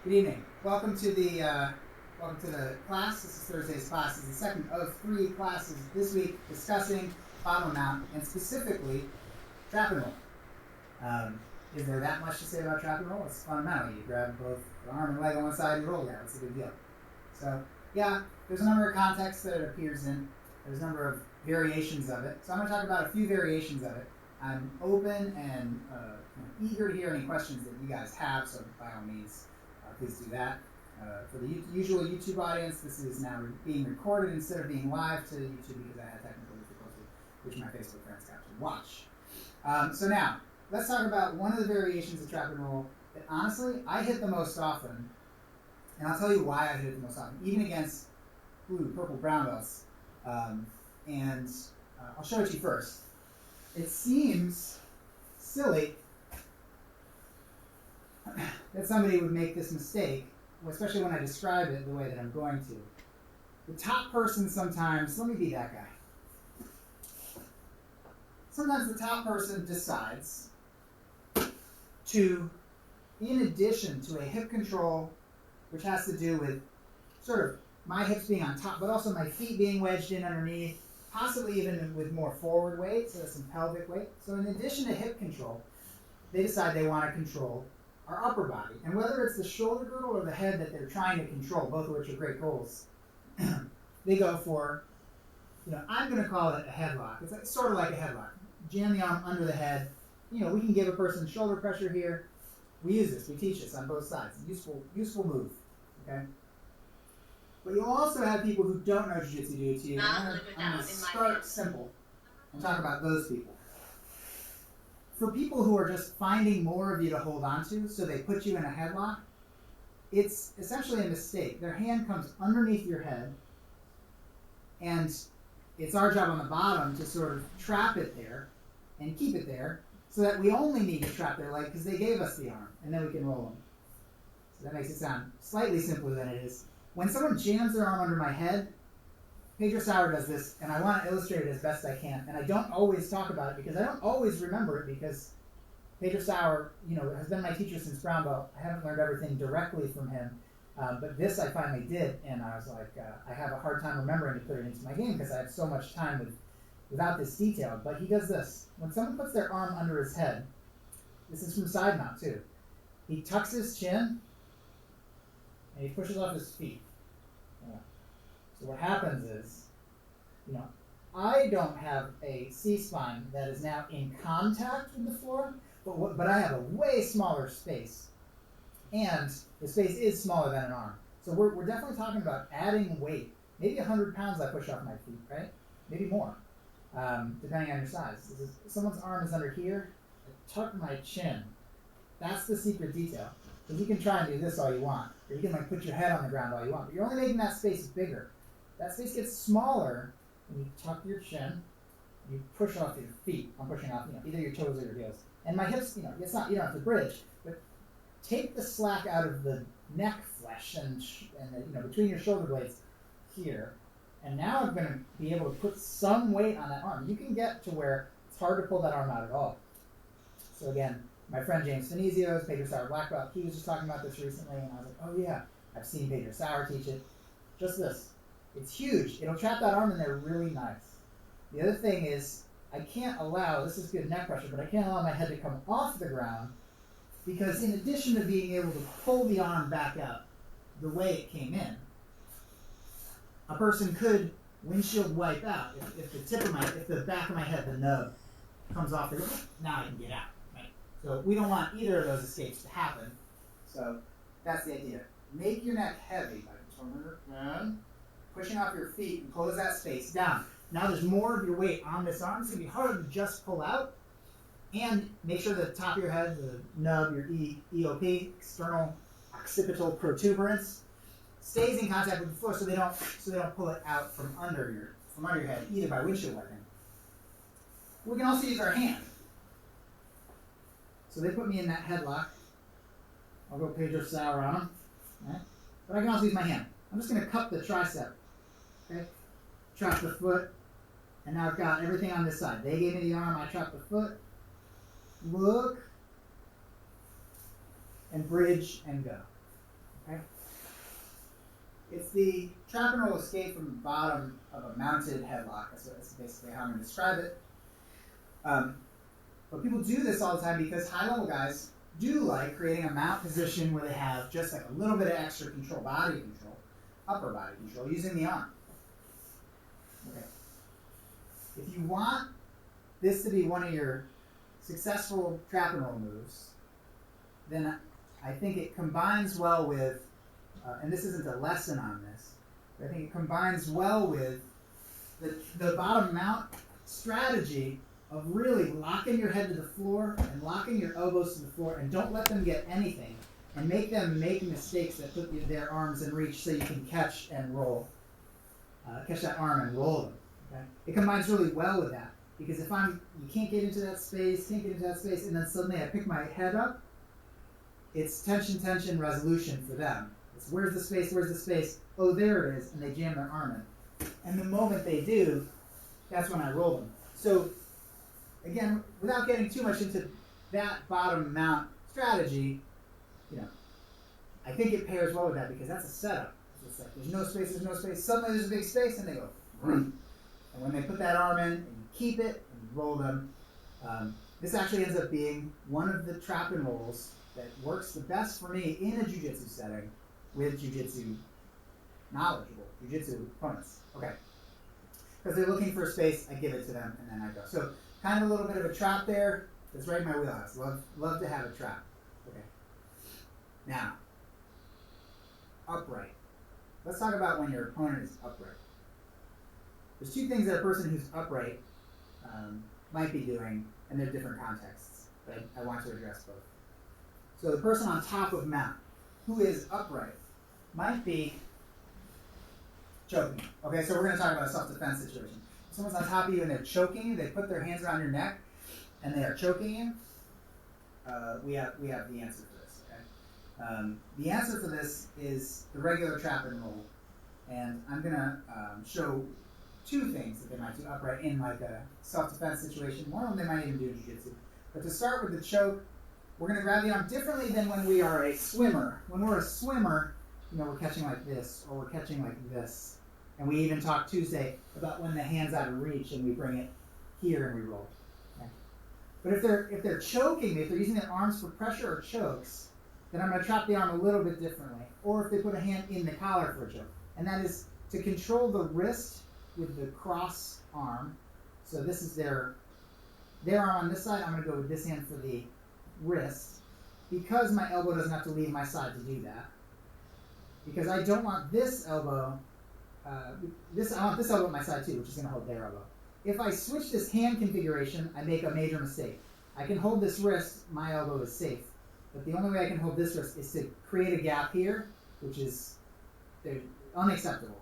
Good evening. Welcome to the class. This is Thursday's class. It's the second of three classes this week discussing bottom mount and specifically trap and roll. Is there that much to say about trap and roll? It's fundamental. You grab both the arm and leg on one side and roll down. It's a big deal. So yeah, there's a number of contexts that it appears in. There's a number of variations of it. So I'm going to talk about a few variations of it. I'm open and eager to hear any questions that you guys have. So by all means, please do that. For the usual YouTube audience, this is now being recorded instead of being live to YouTube because I had technical difficulty, which my Facebook friends got to watch. So now, let's talk about one of the variations of trap and roll that honestly I hit the most often, and I'll tell you why I hit it the most often, even against blue, purple, brown belts. I'll show it to you first. It seems silly that somebody would make this mistake, especially when I describe it the way that I'm going to. The top person sometimes, let me be that guy. Sometimes the top person decides to, in addition to a hip control, which has to do with sort of my hips being on top, but also my feet being wedged in underneath, possibly even with more forward weight, so some pelvic weight. So in addition to hip control, they decide they want to control our upper body. And whether it's the shoulder girdle or the head that they're trying to control, both of which are great goals, they go for, I'm going to call it a headlock. It's sort of like a headlock. Jam the arm under the head. We can give a person shoulder pressure here. We use this. We teach this on both sides. Useful move. Okay? But you'll also have people who don't know Jiu-Jitsu do it to you. I'm going to start simple and talk about those people. For people who are just finding more of you to hold on to, so they put you in a headlock, it's essentially a mistake. Their hand comes underneath your head, and it's our job on the bottom to sort of trap it there and keep it there so that we only need to trap their leg because they gave us the arm, and then we can roll them. So that makes it sound slightly simpler than it is. When someone jams their arm under my head, Pedro Sauer does this, and I want to illustrate it as best I can. And I don't always talk about it because I don't always remember it because Pedro Sauer, has been my teacher since brown belt. I haven't learned everything directly from him, but this I finally did, and I was like, I have a hard time remembering to put it into my game because I have so much time without this detail. But he does this. When someone puts their arm under his head, this is from side mount too, he tucks his chin, and he pushes off his feet. Yeah. So what happens is, I don't have a C-spine that is now in contact with the floor, but I have a way smaller space. And the space is smaller than an arm. So we're definitely talking about adding weight. Maybe 100 pounds I push off my feet, right? Maybe more, depending on your size. If someone's arm is under here, I tuck my chin. That's the secret detail. Because you can try and do this all you want. Or you can put your head on the ground all you want. But you're only making that space bigger. That space gets smaller when you tuck your chin, you push off your feet. I'm pushing off, either your toes or your heels. And my hips, it's not, you don't have to bridge, but take the slack out of the neck flesh and between your shoulder blades here. And now I'm going to be able to put some weight on that arm. You can get to where it's hard to pull that arm out at all. So again, my friend James Finizio's Pedro Sauer black belt, he was just talking about this recently, and I was like, oh yeah, I've seen Pedro Sauer teach it. Just this. It's huge. It'll trap that arm in there really nice. The other thing is, I can't allow, this is good neck pressure, but I can't allow my head to come off the ground because in addition to being able to pull the arm back out the way it came in, a person could windshield wipe out if the back of my head, the nub, comes off the ground. Now I can get out. So we don't want either of those escapes to happen. So that's the idea. Make your neck heavy by pushing off your feet and close that space down. Now there's more of your weight on this arm. It's going to be harder to just pull out. And make sure the top of your head, the nub, your EOP, external occipital protuberance, stays in contact with the floor so they don't pull it out from under your head, either by windshield wiping. We can also use our hand. So they put me in that headlock. I'll go Pedro Sauer on them. Right? But I can also use my hand. I'm just going to cup the tricep. Okay? Trap the foot. And now I've got everything on this side. They gave me the arm. I trap the foot. Look. And bridge and go. Okay? It's the trap and roll escape from the bottom of a mounted headlock. That's basically how I'm going to describe it. But people do this all the time because high-level guys do like creating a mount position where they have just like a little bit of extra control, body control, upper body control, using the arm. Okay. If you want this to be one of your successful trap and roll moves, then I think it combines well with, and this isn't a lesson on this, but I think it combines well with the bottom mount strategy of really locking your head to the floor and locking your elbows to the floor, and don't let them get anything, and make them make mistakes that put their arms in reach so you can catch and roll. Catch that arm and roll them. Okay? It combines really well with that, because if you can't get into that space, and then suddenly I pick my head up, it's tension, resolution for them. It's where's the space? Oh, there it is, and they jam their arm in. And the moment they do, that's when I roll them. So, again, without getting too much into that bottom mount strategy, I think it pairs well with that, because that's a setup. It's like there's no space. Suddenly there's a big space, and they go, vroom. And when they put that arm in, and you keep it, and you roll them, this actually ends up being one of the trap and rolls that works the best for me in a jiu-jitsu setting with jiu-jitsu knowledgeable, jiu-jitsu opponents. Okay. Because they're looking for a space, I give it to them, and then I go. So kind of a little bit of a trap there. That's right in my wheelhouse. Love to have a trap. Okay. Now, upright. Let's talk about when your opponent is upright. There's two things that a person who's upright might be doing, and they're different contexts, but I want to address both. So the person on top of mount, who is upright, might be choking. Okay, so we're going to talk about a self-defense situation. If someone's on top of you and they're choking you, they put their hands around your neck, and they are choking you, we have the answer for this. Okay? The answer for this is the regular trap and roll, and I'm going to show two things that they might do upright in like a self-defense situation. One of them they might even do in jiu-jitsu. But to start with the choke, we're going to grab the arm differently than when we are a swimmer. When we're a swimmer, we're catching like this, or we're catching like this. And we even talked Tuesday about when the hand's out of reach and we bring it here and we roll. Okay? But if they're choking me, if they're using their arms for pressure or chokes, then I'm going to trap the arm a little bit differently. Or if they put a hand in the collar for a choke. And that is to control the wrist with the cross arm. So this is their arm on this side. I'm going to go with this hand for the wrist, because my elbow doesn't have to leave my side to do that. Because I don't want this elbow, I want this elbow at my side too, which is going to hold their elbow. If I switch this hand configuration, I make a major mistake. I can hold this wrist, my elbow is safe. But the only way I can hold this wrist is to create a gap here, which is unacceptable.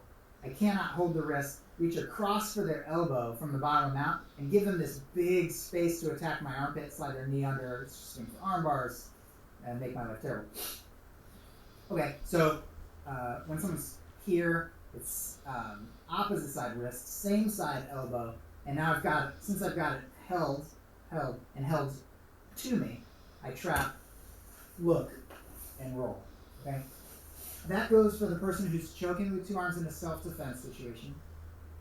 I cannot hold the wrist, reach across for their elbow from the bottom mount, and give them this big space to attack my armpit, slide their knee under, swing for arm bars, and make my life terrible. Okay, so when someone's here, it's opposite side wrist, same side elbow, and now I've got it held to me, I trap, look, and roll. Okay? That goes for the person who's choking with two arms in a self-defense situation,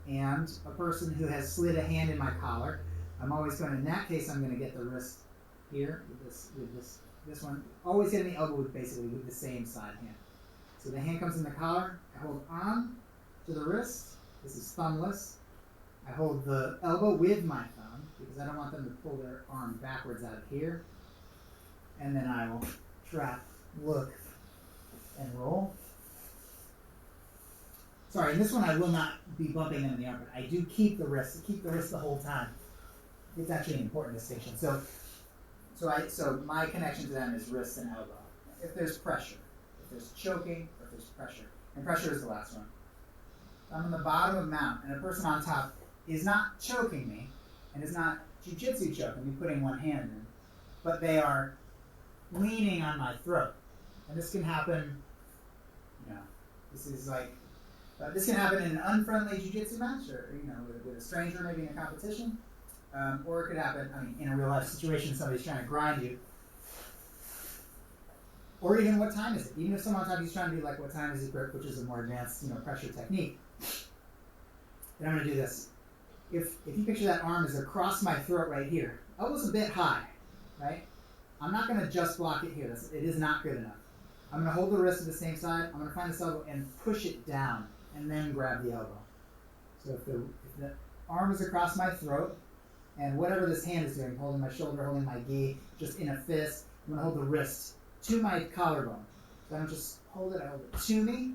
and a person who has slid a hand in my collar. I'm always going to, in that case, I'm going to get the wrist here with this one. Always hitting the elbow with the same side hand. So the hand comes in the collar. I hold on to the wrist. This is thumbless. I hold the elbow with my thumb because I don't want them to pull their arm backwards out of here. And then I will trap, look, and roll. Sorry, in this one I will not be bumping them in the armpit. I do keep the wrist the whole time. It's actually an important distinction. So my connection to them is wrist and elbow. If there's pressure, if there's choking, or if there's pressure, and pressure is the last one. I'm on the bottom of mount, and a person on top is not choking me, and is not jiu-jitsu choking me, putting one hand in, but they are leaning on my throat. And this can happen, this can happen in an unfriendly jiu-jitsu match, or with a stranger maybe in a competition, or it could happen, in a real life situation, somebody's trying to grind you. Or even what time is it? Even if someone on top he's trying to do like what time is it grip, which is a more advanced, pressure technique. Then I'm going to do this. If you picture that arm is across my throat right here, elbow's a bit high, right? I'm not going to just block it here. It is not good enough. I'm going to hold the wrist to the same side. I'm going to find this elbow and push it down and then grab the elbow. So if the arm is across my throat and whatever this hand is doing, holding my shoulder, holding my gi, just in a fist, I'm going to hold the wrist to my collarbone. So I don't just hold it, I hold it to me.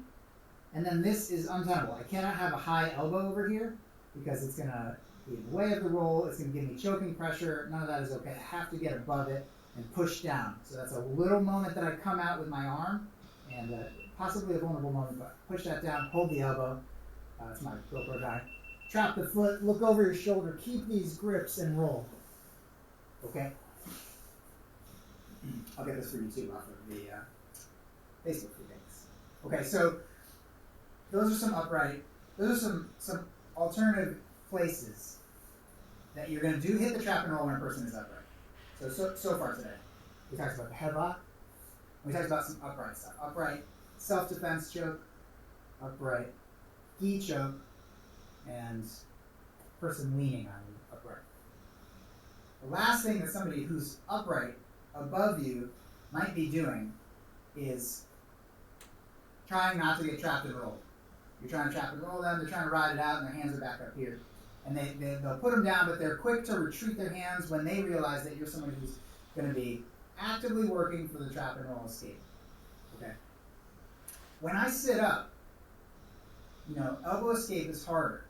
And then this is untenable. I cannot have a high elbow over here because it's going to be in the way of the roll. It's going to give me choking pressure. None of that is okay. I have to get above it and push down. So that's a little moment that I come out with my arm, and possibly a vulnerable moment, but push that down, hold the elbow. That's my GoPro guy. Trap the foot, look over your shoulder, keep these grips, and roll. Okay? I'll get this for you too off of the Facebook things. Okay, so those are some alternative places that you're going to hit the trap and roll when a person is upright. So far today, we talked about the head lock. We talked about some upright stuff. Upright self-defense choke, upright gi choke, and person leaning on you upright. The last thing that somebody who's upright above you might be doing is trying not to get trapped and rolled. You're trying to trap and roll them, they're trying to ride it out, and their hands are back up here. And they'll put them down, but they're quick to retreat their hands when they realize that you're somebody who's going to be actively working for the trap and roll escape. Okay. When I sit up, elbow escape is harder.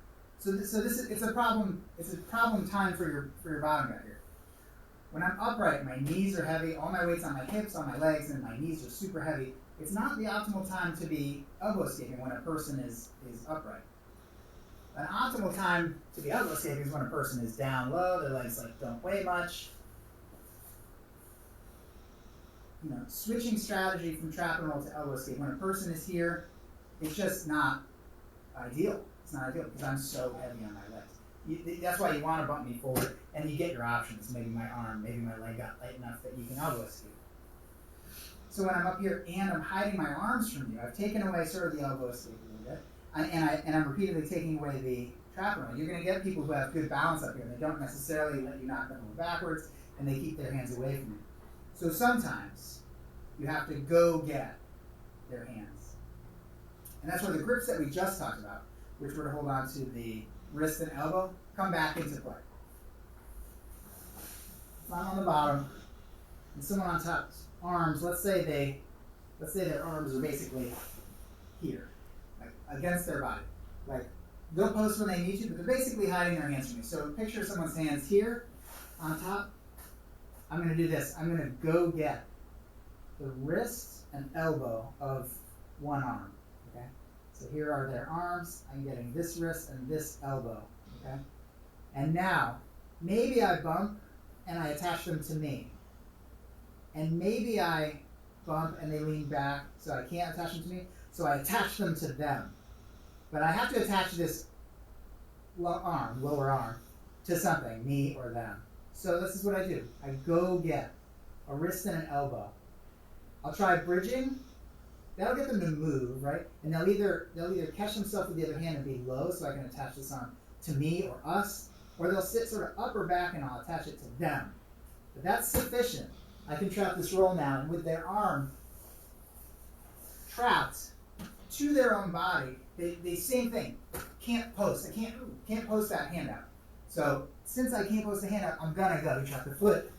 It's a problem. It's a problem time for your bottom guy here. When I'm upright, my knees are heavy. All my weight's on my hips, on my legs, and my knees are super heavy. It's not the optimal time to be elbow escaping when a person is upright. An optimal time to be elbow escaping is when a person is down low, their legs don't weigh much. Switching strategy from trap and roll to elbow escape when a person is here, it's just not ideal. It's not ideal because I'm so heavy on my legs. That's why you want to bump me forward, and you get your options. Maybe my arm, maybe my leg got light enough that you can elbow escape. So when I'm up here and I'm hiding my arms from you, I've taken away sort of the elbow escape a little bit. And I'm repeatedly taking away the trap and roll. You're going to get people who have good balance up here, and they don't necessarily let you knock them over backwards, and they keep their hands away from you. So sometimes you have to go get their hands. And that's where the grips that we just talked about, which were to hold on to the wrist and elbow, come back into play. If I'm on the bottom, and someone on top's arms, let's say their arms are basically here, against their body. They'll post when they need to, but they're basically hiding their hands from me. So picture someone's hands here on top. I'm going to do this. I'm going to go get the wrist and elbow of one arm. Okay? So here are their arms. I'm getting this wrist and this elbow. Okay? And now, maybe I bump and I attach them to me. And maybe I bump and they lean back, so I can't attach them to me. So I attach them to them. But I have to attach this lower arm, to something, me or them. So this is what I do. I go get a wrist and an elbow. I'll try bridging. That'll get them to move, right? And they'll either catch themselves with the other hand and be low, so I can attach this arm to me or us, or they'll sit sort of up or back and I'll attach it to them. But that's sufficient. I can trap this roll now, and with their arm trapped to their own body, they same thing. Can't post. I can't post that hand out. So since I can't post the hand out, I'm gonna go trap the foot.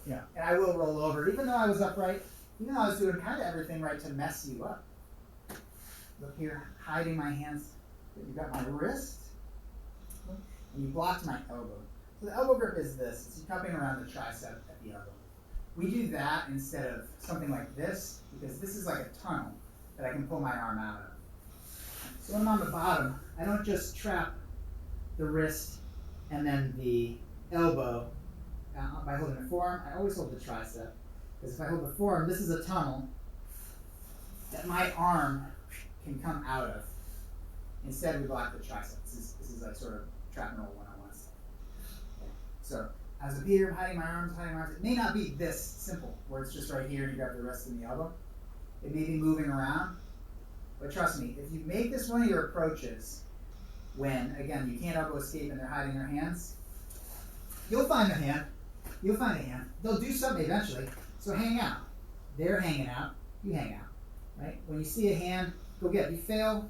And I will roll over, even though I was upright, even though I was doing kind of everything right to mess you up. Look here, hiding my hands. You got my wrist, and you blocked my elbow. So the elbow grip is this. It's cupping around the tricep at the elbow. We do that instead of something like this, because this is like a tunnel that I can pull my arm out of. So when I'm on the bottom, I don't just trap the wrist and then the elbow by holding the forearm. I always hold the tricep, because if I hold the forearm, this is a tunnel that my arm can come out of. Instead, we block the tricep. This is like sort of trap and roll 101 stuff. Okay. So as a Peter, I'm hiding my arms. It may not be this simple, where it's just right here and you grab the wrist and the elbow. It may be moving around, but trust me, if you make this one of your approaches, when, again, you can't elbow escape and they're hiding their hands, you'll find a hand. You'll find a hand. They'll do something eventually. So hang out. They're hanging out. You hang out. Right? When you see a hand, go get it. You fail,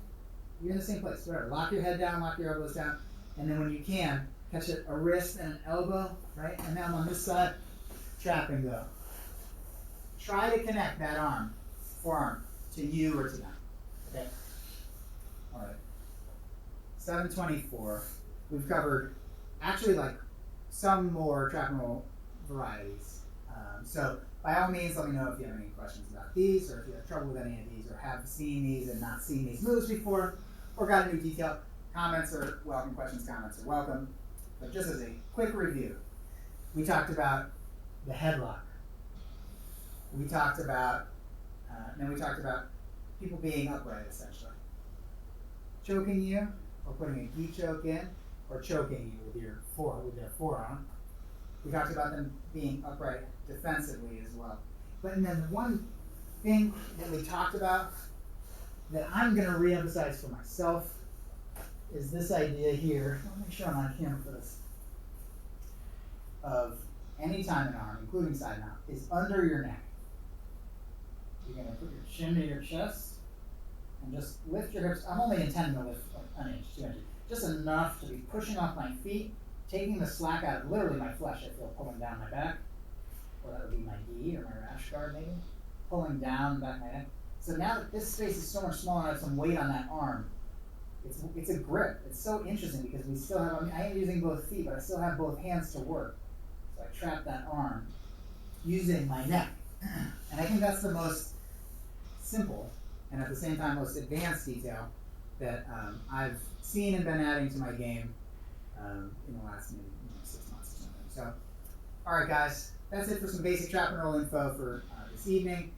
you're in the same place. Whatever. Lock your head down, lock your elbows down. And then when you can, catch a wrist and an elbow. Right? And now I'm on this side. Trap and go. Try to connect that arm, forearm, to you or to them. Okay? All right. 724. We've covered actually like some more trap and roll varieties. So by all means, let me know if you have any questions about these, or if you have trouble with any of these, or have seen these and not seen these moves before, or got a new detail. Comments are welcome. Questions, comments are welcome. But just as a quick review, we talked about the headlock. We talked about, then we talked about people being upright essentially. Choking you, or putting a gi choke in, or choking you with their forearm. We talked about them being upright defensively as well. But then the one thing that we talked about that I'm going to reemphasize for myself is this idea here. I'll make sure I'm on camera for this. Of anytime an arm, including side mount, is under your neck. You're going to put your chin to your chest and just lift your hips. I'm only intending to lift like an inch, 2 inches. Just enough to be pushing off my feet, taking the slack out of literally my flesh. I feel pulling down my back, or that would be my gi or my rash guard maybe, pulling down the back of my neck. So now that this space is so much smaller and I have some weight on that arm, it's a grip. It's so interesting because we still have, I am using both feet, but I still have both hands to work. So I trap that arm using my neck. And I think that's the most simple and at the same time most advanced detail that I've seen and been adding to my game in the last maybe 6 months or something. So, all right, guys, that's it for some basic trap and roll info for this evening.